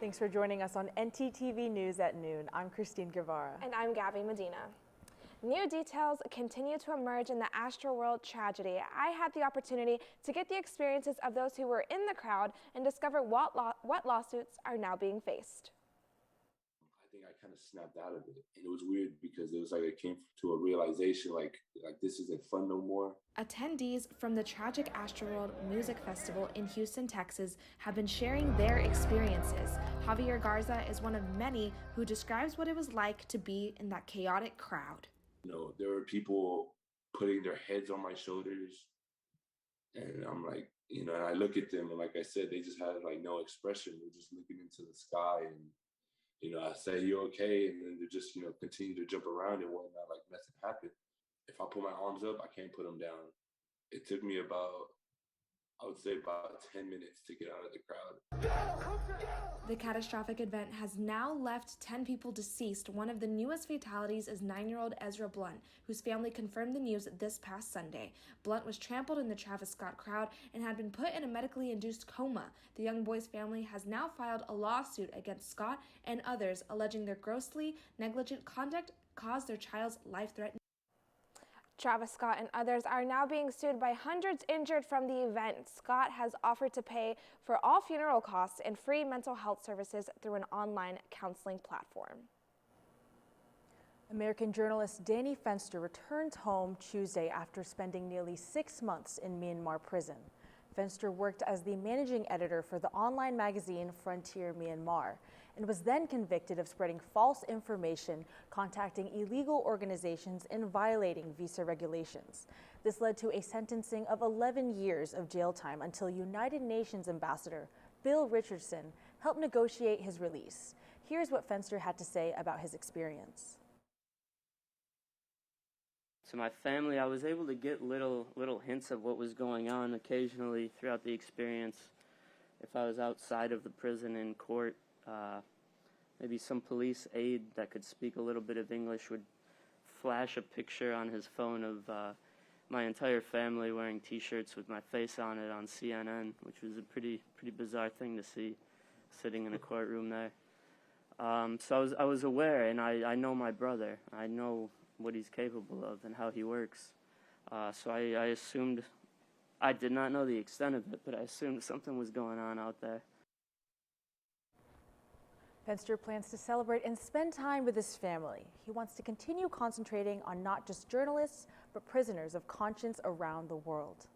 Thanks for joining us on ntTV News at noon. I'm Christine Guevara. And I'm Gabby Medina. New details continue to emerge in the Astroworld tragedy. I had the opportunity to get the experiences of those who were in the crowd and discover what lawsuits are now being faced. I think I kind of snapped out of it, and it was weird because it was like I came to a realization like this isn't fun no more. Attendees from the tragic Astroworld Music Festival in Houston, Texas have been sharing their experiences. Javier Garza is one of many who describes what it was like to be in that chaotic crowd. You know, there were people putting their heads on my shoulders, and I'm like, you know, and I look at them, and like I said, they just had like no expression. They're just looking into the sky, and you know, I say, "You okay?" And then they just, you know, continue to jump around and whatnot, like nothing happened. If I put my arms up, I can't put them down. It took me about, I would say about 10 minutes to get out of the crowd. The catastrophic event has now left 10 people deceased. One of the newest fatalities is 9-year-old Ezra Blunt, whose family confirmed the news this past Sunday. Blunt was trampled in the Travis Scott crowd and had been put in a medically induced coma. The young boy's family has now filed a lawsuit against Scott and others, alleging their grossly negligent conduct caused their child's life-threatening. Travis Scott and others are now being sued by hundreds injured from the event. Scott has offered to pay for all funeral costs and free mental health services through an online counseling platform. American journalist Danny Fenster returned home Tuesday after spending nearly 6 months in Myanmar prison. Fenster worked as the managing editor for the online magazine Frontier Myanmar and was then convicted of spreading false information, contacting illegal organizations, and violating visa regulations. This led to a sentencing of 11 years of jail time until United Nations Ambassador Bill Richardson helped negotiate his release. Here's what Fenster had to say about his experience. To my family, I was able to get little hints of what was going on occasionally throughout the experience. If I was outside of the prison in court, maybe some police aide that could speak a little bit of English would flash a picture on his phone of my entire family wearing T-shirts with my face on it on CNN, which was a pretty bizarre thing to see, sitting in a courtroom there. So I was aware, and I know my brother. I know what he's capable of and how he works. So I assumed, I did not know the extent of it, but I assumed something was going on out there. Fenster plans to celebrate and spend time with his family. He wants to continue concentrating on not just journalists, but prisoners of conscience around the world.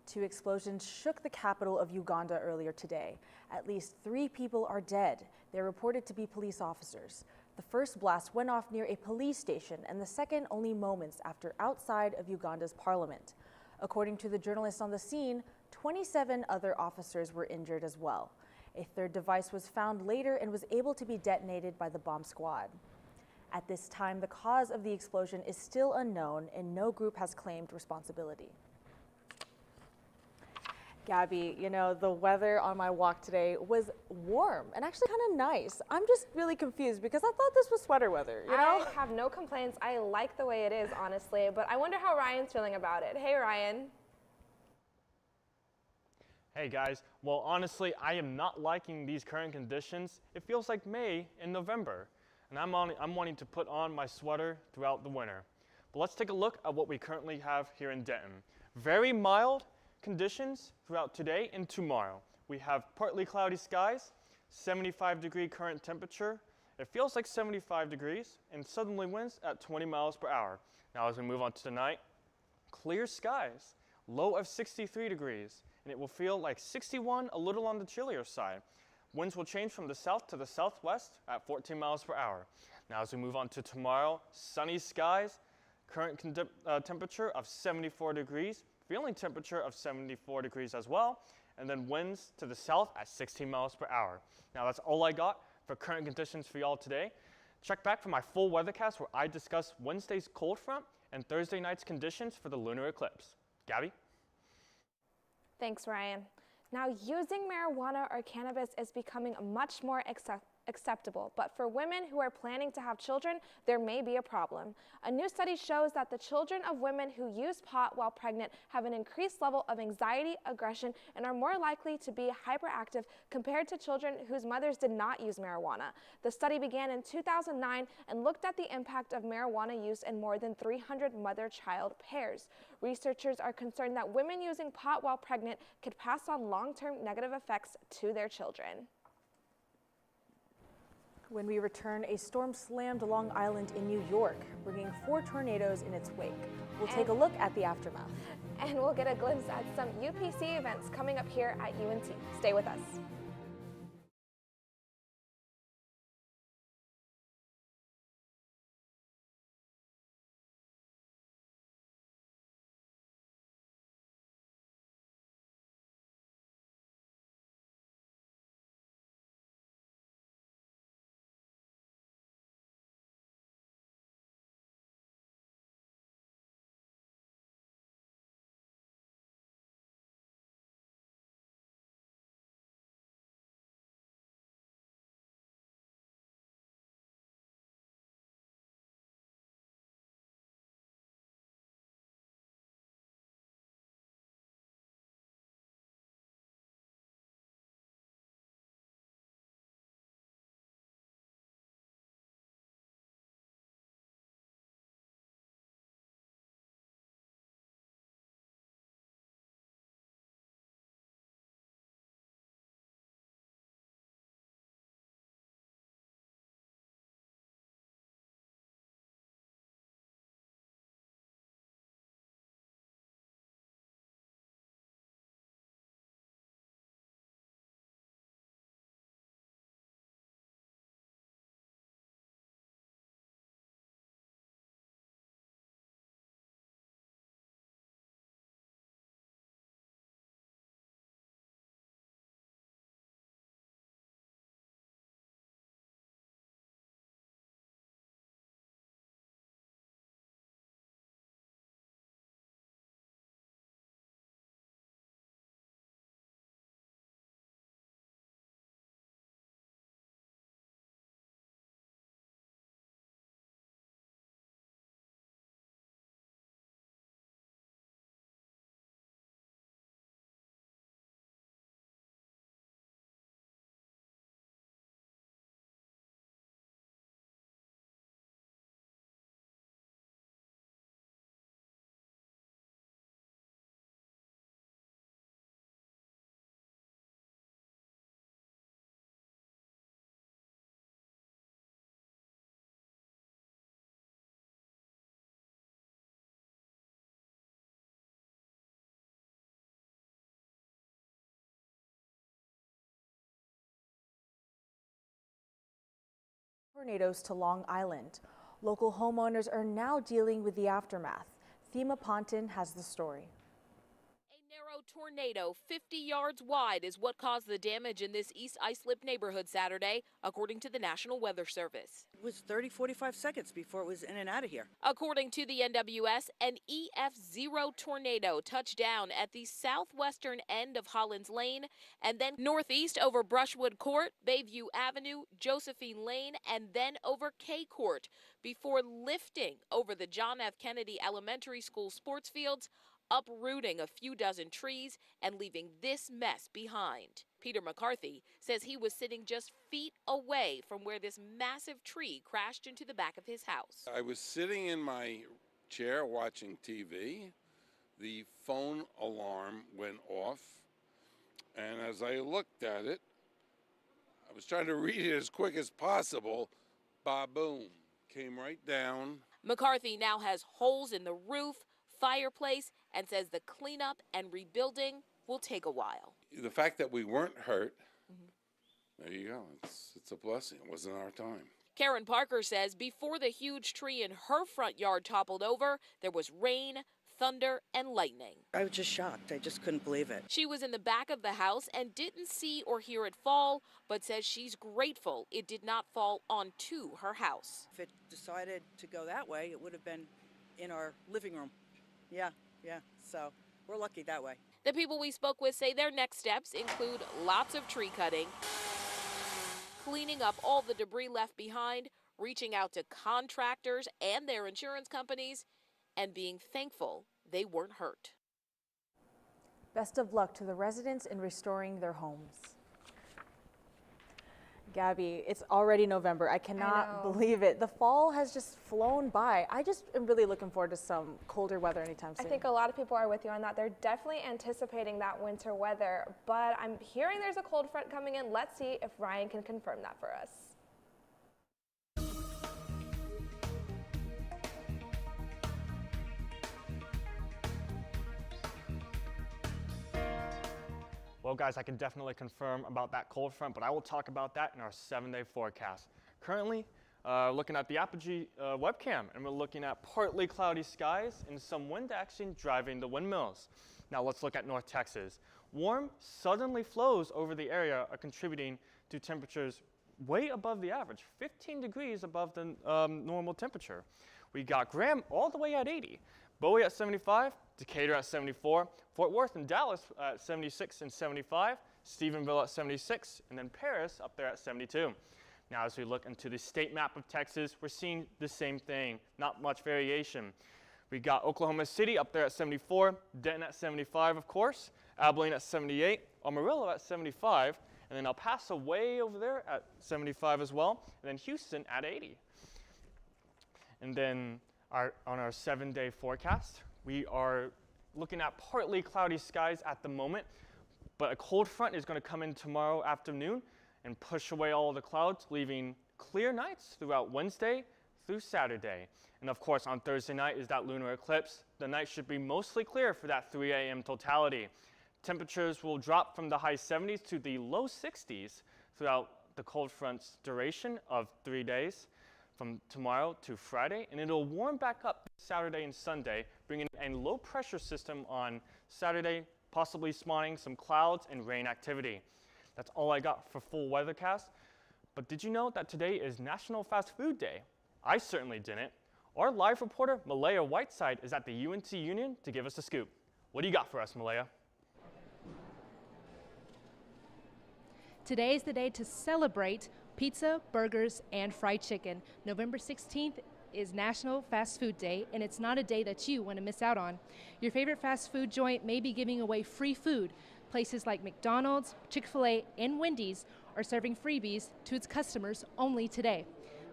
2 explosions shook the capital of Uganda earlier today. At least 3 people are dead. They're reported to be police officers. The first blast went off near a police station, and the second only moments after outside of Uganda's parliament. According to the journalists on the scene, 27 other officers were injured as well. A third device was found later and was able to be detonated by the bomb squad. At this time, the cause of the explosion is still unknown, and no group has claimed responsibility. Gabby, you know, the weather on my walk today was warm and actually kind of nice. I'm just really confused because I thought this was sweater weather, you know? I have no complaints. I like the way it is, honestly, but I wonder how Ryan's feeling about it. Hey, Ryan. Hey guys, well honestly, I am not liking these current conditions. It feels like May in November, and I'm wanting to put on my sweater throughout the winter. But let's take a look at what we currently have here in Denton. Very mild conditions throughout today and tomorrow. We have partly cloudy skies, 75-degree current temperature. It feels like 75 degrees and southerly winds at 20 miles per hour. Now as we move on to tonight, clear skies, low of 63 degrees, and it will feel like 61, a little on the chillier side. Winds will change from the south to the southwest at 14 miles per hour. Now as we move on to tomorrow, sunny skies, current temperature of 74 degrees, feeling temperature of 74 degrees as well, and then winds to the south at 16 miles per hour. Now that's all I got for current conditions for y'all today. Check back for my full weathercast where I discuss Wednesday's cold front and Thursday night's conditions for the lunar eclipse. Gabby? Thanks, Ryan. Now, using marijuana or cannabis is becoming much more acceptable, but for women who are planning to have children, there may be a problem. A new study shows that the children of women who use pot while pregnant have an increased level of anxiety, aggression, and are more likely to be hyperactive compared to children whose mothers did not use marijuana. The study began in 2009 and looked at the impact of marijuana use in more than 300 mother-child pairs. Researchers are concerned that women using pot while pregnant could pass on long-term negative effects to their children. When we return, a storm slammed Long Island in New York, bringing 4 tornadoes in its wake. We'll take a look at the aftermath. And we'll get a glimpse at some UPC events coming up here at UNT. Stay with us. Tornadoes to Long Island. Local homeowners are now dealing with the aftermath. Thema Ponton has the story. A narrow tornado 50 yards wide is what caused the damage in this East Islip neighborhood Saturday, according to the National Weather Service. It was 30-45 seconds before it was in and out of here. According to the NWS, an EF0 tornado touched down at the southwestern end of Hollins Lane and then northeast over Brushwood Court, Bayview Avenue, Josephine Lane, and then over K Court before lifting over the John F. Kennedy Elementary School sports fields, uprooting a few dozen trees and leaving this mess behind. Peter McCarthy says he was sitting just feet away from where this massive tree crashed into the back of his house. I was sitting in my chair watching TV. The phone alarm went off, and as I looked at it, I was trying to read it as quick as possible. Ba-boom, came right down. McCarthy now has holes in the roof, fireplace, and says the cleanup and rebuilding will take a while. The fact that we weren't hurt, there you go, it's a blessing. It wasn't our time. Karen Parker says before the huge tree in her front yard toppled over, there was rain, thunder, and lightning. I was just shocked. I just couldn't believe it. She was in the back of the house and didn't see or hear it fall, but says she's grateful it did not fall onto her house. If it decided to go that way, it would have been in our living room. Yeah. So we're lucky that way. The people we spoke with say their next steps include lots of tree cutting, cleaning up all the debris left behind, reaching out to contractors and their insurance companies, and being thankful they weren't hurt. Best of luck to the residents in restoring their homes. Gabby, it's already November. I cannot believe it. The fall has just flown by. I just am really looking forward to some colder weather anytime soon. I think a lot of people are with you on that. They're definitely anticipating that winter weather, but I'm hearing there's a cold front coming in. Let's see if Ryan can confirm that for us. Well, guys, I can definitely confirm about that cold front, but I will talk about that in our 7-day forecast. Currently, looking at the Apogee webcam, and we're looking at partly cloudy skies and some wind action driving the windmills. Now let's look at North Texas. Warm southerly flows over the area are contributing to temperatures way above the average, 15 degrees above the normal temperature. We got Graham all the way at 80. Bowie at 75, Decatur at 74, Fort Worth and Dallas at 76 and 75, Stephenville at 76, and then Paris up there at 72. Now as we look into the state map of Texas, we're seeing the same thing, not much variation. We got Oklahoma City up there at 74, Denton at 75 of course, Abilene at 78, Amarillo at 75, and then El Paso way over there at 75 as well, and then Houston at 80. And then on our 7-day forecast, we are looking at partly cloudy skies at the moment, but a cold front is going to come in tomorrow afternoon and push away all the clouds, leaving clear nights throughout Wednesday through Saturday. And of course, on Thursday night is that lunar eclipse. The night should be mostly clear for that 3 a.m. totality. Temperatures will drop from the high 70s to the low 60s throughout the cold front's duration of 3 days, from tomorrow to Friday, and it'll warm back up Saturday and Sunday, bringing a low pressure system on Saturday, possibly spawning some clouds and rain activity. That's all I got for full weathercast. But did you know that today is National Fast Food Day? I certainly didn't. Our live reporter, Malaya Whiteside, is at the UNT Union to give us a scoop. What do you got for us, Malaya? Today is the day to celebrate pizza, burgers, and fried chicken. November 16th is National Fast Food Day, and it's not a day that you want to miss out on. Your favorite fast food joint may be giving away free food. Places like McDonald's, Chick-fil-A, and Wendy's are serving freebies to its customers only today.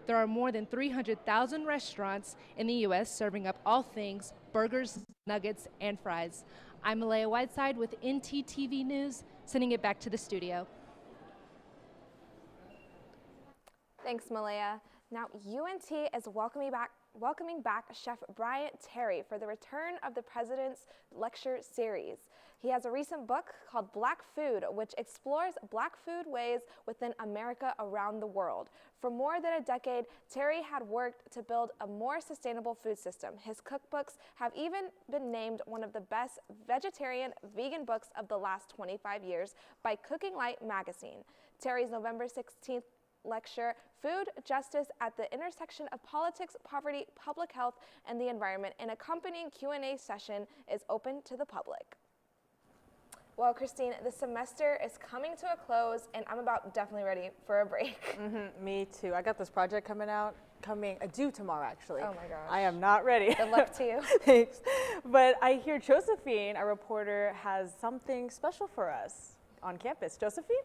There are more than 300,000 restaurants in the U.S. serving up all things burgers, nuggets, and fries. I'm Malaya Whiteside with ntTV News, sending it back to the studio. Thanks, Malaya. Now, UNT is welcoming back Chef Bryant Terry for the return of the President's Lecture Series. He has a recent book called Black Food, which explores Black food ways within America around the world. For more than a decade, Terry had worked to build a more sustainable food system. His cookbooks have even been named one of the best vegetarian vegan books of the last 25 years by Cooking Light magazine. Terry's November 16th lecture, Food Justice at the Intersection of Politics, Poverty, Public Health, and the Environment, an accompanying Q&A session is open to the public. Well, Christine, the semester is coming to a close, and I'm definitely ready for a break. Me too. I got this project due tomorrow, actually. Oh my gosh. I am not ready. Good luck to you. Thanks. But I hear Josephine, our reporter, has something special for us on campus. Josephine?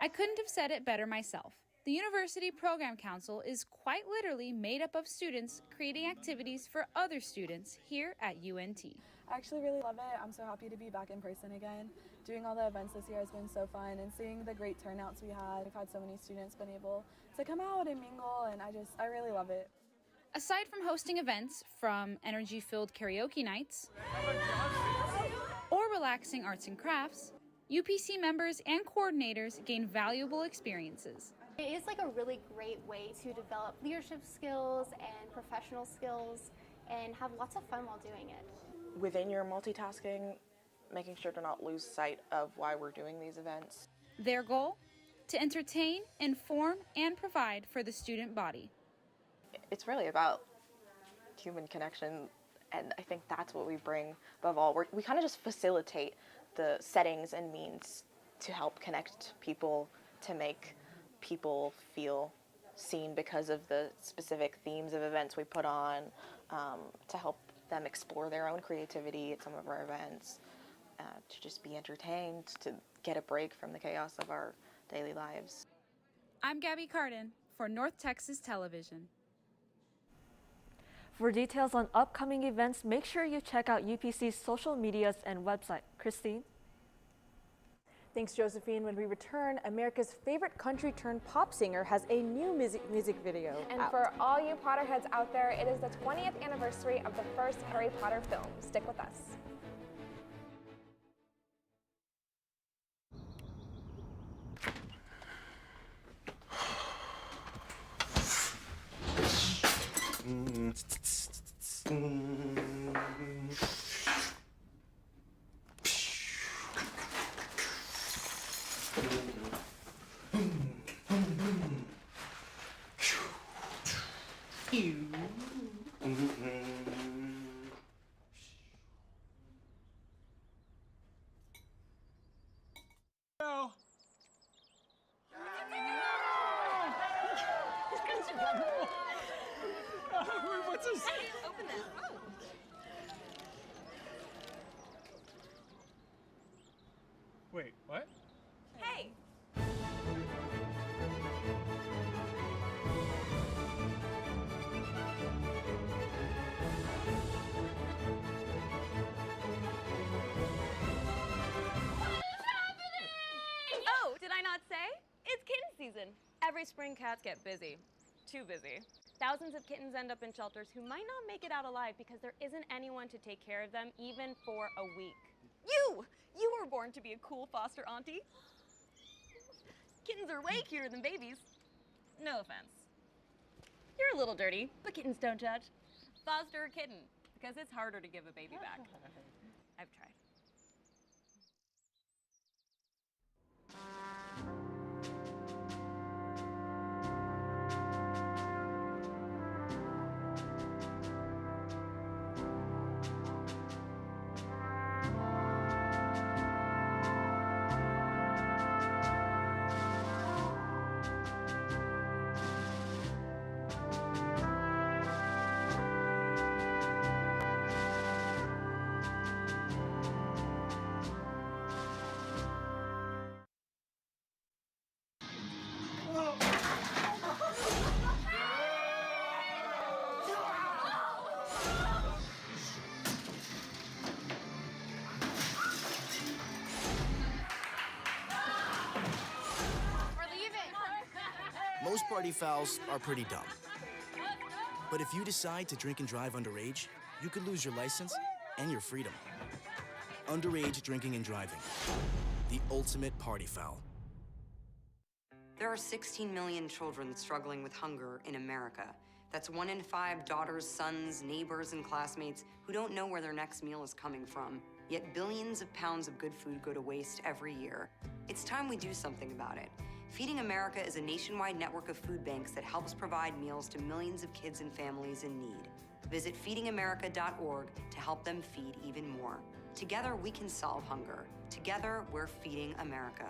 I couldn't have said it better myself. The University Program Council is quite literally made up of students creating activities for other students here at UNT. I actually really love it. I'm so happy to be back in person again. Doing all the events this year has been so fun, and seeing the great turnouts we had. We've had so many students been able to come out and mingle, and I really love it. Aside from hosting events from energy-filled karaoke nights or relaxing arts and crafts, UPC members and coordinators gain valuable experiences. It is like a really great way to develop leadership skills and professional skills and have lots of fun while doing it. Within your multitasking making sure to not lose sight of why we're doing these events. Their goal? To entertain, inform, and provide for the student body. It's really about human connection, and I think that's what we bring above all. We kind of just facilitate the settings and means to help connect people, to make people feel seen because of the specific themes of events we put on, to help them explore their own creativity at some of our events, to just be entertained, to get a break from the chaos of our daily lives. I'm Gabby Cardin for North Texas Television. For details on upcoming events, make sure you check out UPC's social medias and website. Christine? Thanks, Josephine. When we return, America's favorite country-turned pop singer has a new music video And out. for all you Potterheads out there, it is the 20th anniversary of the first Harry Potter film. Stick with us. What's this? Open that. Oh. Wait, what? Hey. Oh, did I not say? It's kitten season. Every spring cats get busy. Too busy. Thousands of kittens end up in shelters who might not make it out alive because there isn't anyone to take care of them even for a week. You were born to be a cool foster auntie. Kittens are way cuter than babies. No offense. You're a little dirty, but kittens don't judge. Foster a kitten because it's harder to give a baby back. I've tried. Most party fouls are pretty dumb. But if you decide to drink and drive underage, you could lose your license and your freedom. Underage drinking and driving. The ultimate party foul. There are 16 million children struggling with hunger in America. That's 1 in 5 daughters, sons, neighbors, and classmates who don't know where their next meal is coming from. Yet billions of pounds of good food go to waste every year. It's time we do something about it. Feeding America is a nationwide network of food banks that helps provide meals to millions of kids and families in need. Visit feedingamerica.org to help them feed even more. Together, we can solve hunger. Together, we're feeding America.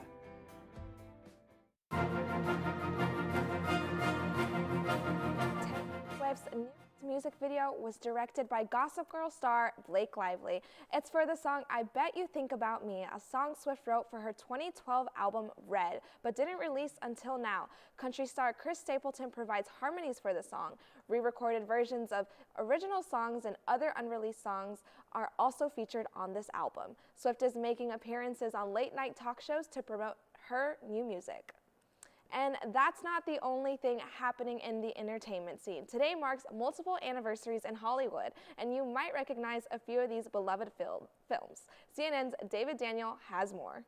Swift's newest music video was directed by Gossip Girl star Blake Lively. It's for the song I Bet You Think About Me, a song Swift wrote for her 2012 album Red, but didn't release until now. Country star Chris Stapleton provides harmonies for the song. Re-recorded versions of original songs and other unreleased songs are also featured on this album. Swift is making appearances on late-night talk shows to promote her new music. And that's not the only thing happening in the entertainment scene. Today marks multiple anniversaries in Hollywood, and you might recognize a few of these beloved films. CNN's David Daniel has more.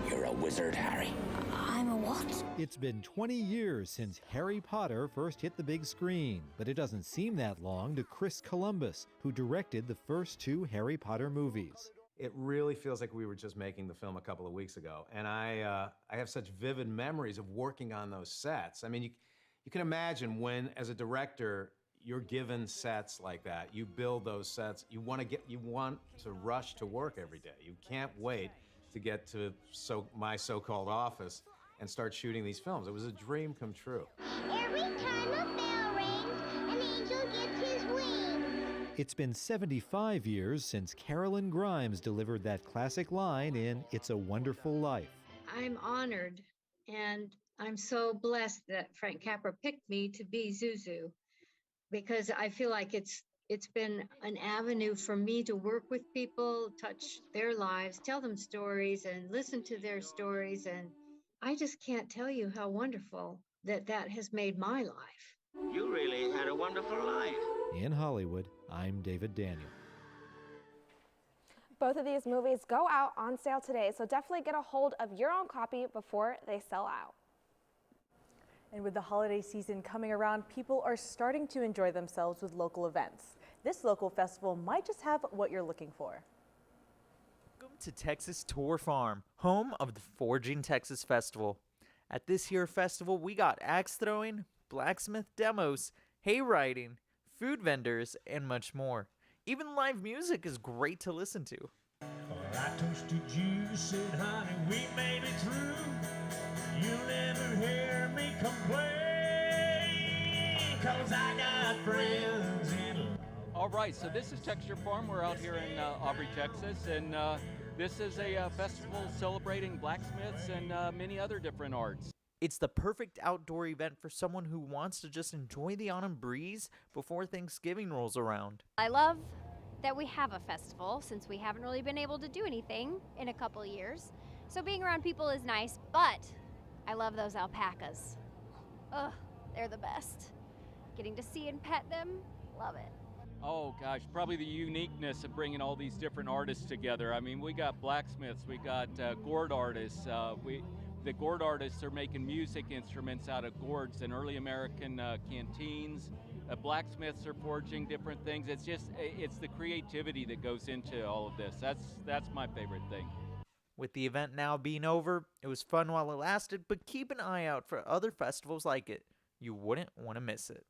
You're a wizard, Harry? I'm a what? It's been 20 years since Harry Potter first hit the big screen, but it doesn't seem that long to Chris Columbus, who directed the first 2 Harry Potter movies. It really feels like we were just making the film a couple of weeks ago, and I have such vivid memories of working on those sets. I mean, you can imagine when, as a director, you're given sets like that. You build those sets. You want to rush to work every day. You can't wait to get to my so-called office and start shooting these films. It was a dream come true. Every time a bell rings, an angel gets his wings. It's been 75 years since Carolyn Grimes delivered that classic line in It's a Wonderful Life. I'm honored, and I'm so blessed that Frank Capra picked me to be Zuzu, because I feel like it's been an avenue for me to work with people, touch their lives, tell them stories, and listen to their stories. And I just can't tell you how wonderful that has made my life. You really had a wonderful life. In Hollywood, I'm David Daniel. Both of these movies go out on sale today, so definitely get a hold of your own copy before they sell out. And with the holiday season coming around, people are starting to enjoy themselves with local events. This local festival might just have what you're looking for. Welcome to Texas Tour Farm, home of the Forging Texas Festival. At this here festival, we got axe throwing, blacksmith demos, hay riding, food vendors, and much more. Even live music is great to listen to. I toasted you, said, honey, we made it through. You'll never hear me complain, 'cause I got friends in. All right, so this is Texture Farm. We're out here in Aubrey, Texas, and this is a festival celebrating blacksmiths and many other different arts. It's the perfect outdoor event for someone who wants to just enjoy the autumn breeze before Thanksgiving rolls around. I love that we have a festival since we haven't really been able to do anything in a couple years. So being around people is nice, but I love those alpacas. Ugh, they're the best. Getting to see and pet them, love it. Oh gosh, probably the uniqueness of bringing all these different artists together. I mean, we got blacksmiths, we got gourd artists. The gourd artists are making music instruments out of gourds and early American canteens. Blacksmiths are forging different things. It's the creativity that goes into all of this. That's my favorite thing. With the event now being over, it was fun while it lasted, but keep an eye out for other festivals like it. You wouldn't want to miss it.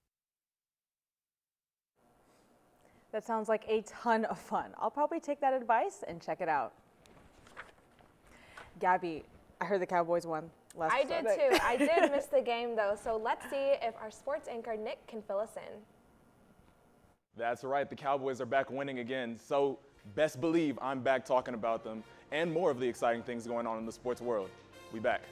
That sounds like a ton of fun. I'll probably take that advice and check it out. Gabby, I heard the Cowboys won last I did too. I did miss the game though, so let's see if our sports anchor Nick can fill us in. That's right, the Cowboys are back winning again, so best believe I'm back talking about them and more of the exciting things going on in the sports world. We back.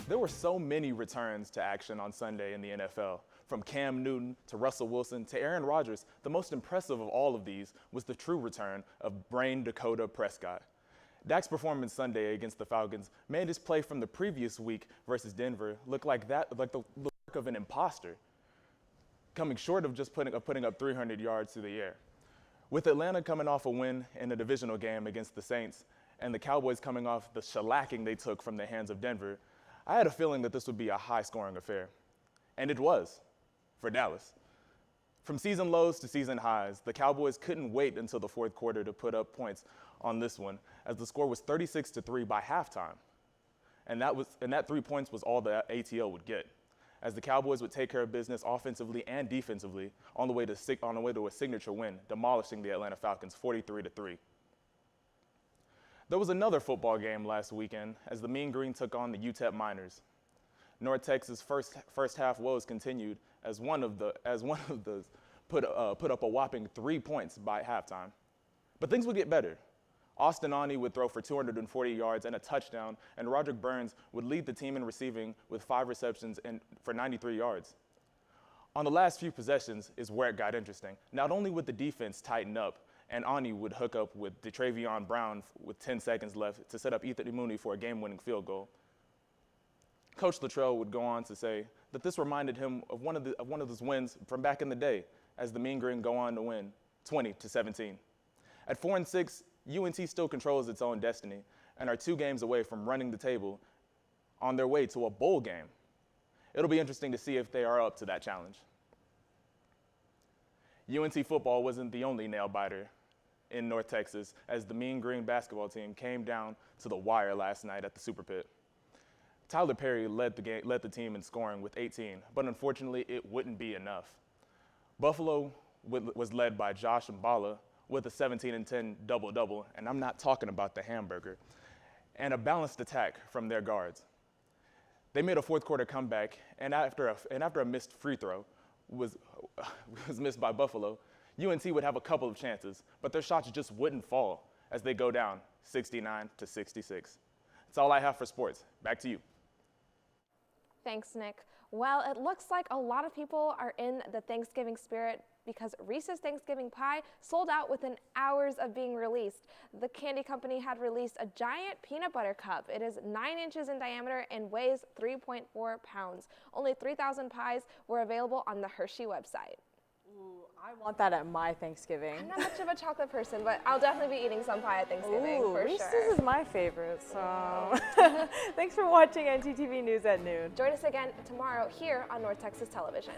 There were so many returns to action on Sunday in the NFL. From Cam Newton to Russell Wilson to Aaron Rodgers, the most impressive of all of these was the true return of Brain Dakota Prescott. Dak's performance Sunday against the Falcons made his play from the previous week versus Denver look like the work of an imposter, coming short of just putting up 300 yards through the air. With Atlanta coming off a win in a divisional game against the Saints and the Cowboys coming off the shellacking they took from the hands of Denver, I had a feeling that this would be a high-scoring affair. And it was, for Dallas. From season lows to season highs, the Cowboys couldn't wait until the fourth quarter to put up points on this one, as the score was 36-3 by halftime. And that 3 points was all the ATL would get, as the Cowboys would take care of business offensively and defensively on the way to a signature win, demolishing the Atlanta Falcons 43-3. There was another football game last weekend as the Mean Green took on the UTEP Miners. North Texas' first half woes continued as one of those put up a whopping 3 points by halftime. But things would get better. Austin Aune would throw for 240 yards and a touchdown, and Roderick Burns would lead the team in receiving with 5 receptions and for 93 yards. On the last few possessions is where it got interesting. Not only would the defense tighten up, and Aune would hook up with DeTravion Brown with 10 seconds left to set up Ethan Mooney for a game-winning field goal. Coach Luttrell would go on to say that this reminded him of one of those wins from back in the day, as the Mean Green go on to win 20-17. At 4-6, UNT still controls its own destiny and are 2 games away from running the table on their way to a bowl game. It'll be interesting to see if they are up to that challenge. UNT football wasn't the only nail-biter in North Texas, as the Mean Green basketball team came down to the wire last night at the Super Pit. Tyler Perry led the team in scoring with 18, but unfortunately it wouldn't be enough. Buffalo was led by Josh Mballa with a 17-10 double-double, and I'm not talking about the hamburger, and a balanced attack from their guards. They made a fourth quarter comeback, and after a missed free throw was missed by Buffalo, UNT would have a couple of chances, but their shots just wouldn't fall as they go down 69-66. That's all I have for sports. Back to you. Thanks, Nick. Well, it looks like a lot of people are in the Thanksgiving spirit because Reese's Thanksgiving Pie sold out within hours of being released. The candy company had released a giant peanut butter cup. It is 9 inches in diameter and weighs 3.4 pounds. Only 3,000 pies were available on the Hershey website. Ooh, I want that at my Thanksgiving. I'm not much of a chocolate person, but I'll definitely be eating some pie at Thanksgiving. Ooh, for Reese's sure. is my favorite, so thanks for watching ntTV News at noon. Join us again tomorrow here on North Texas Television.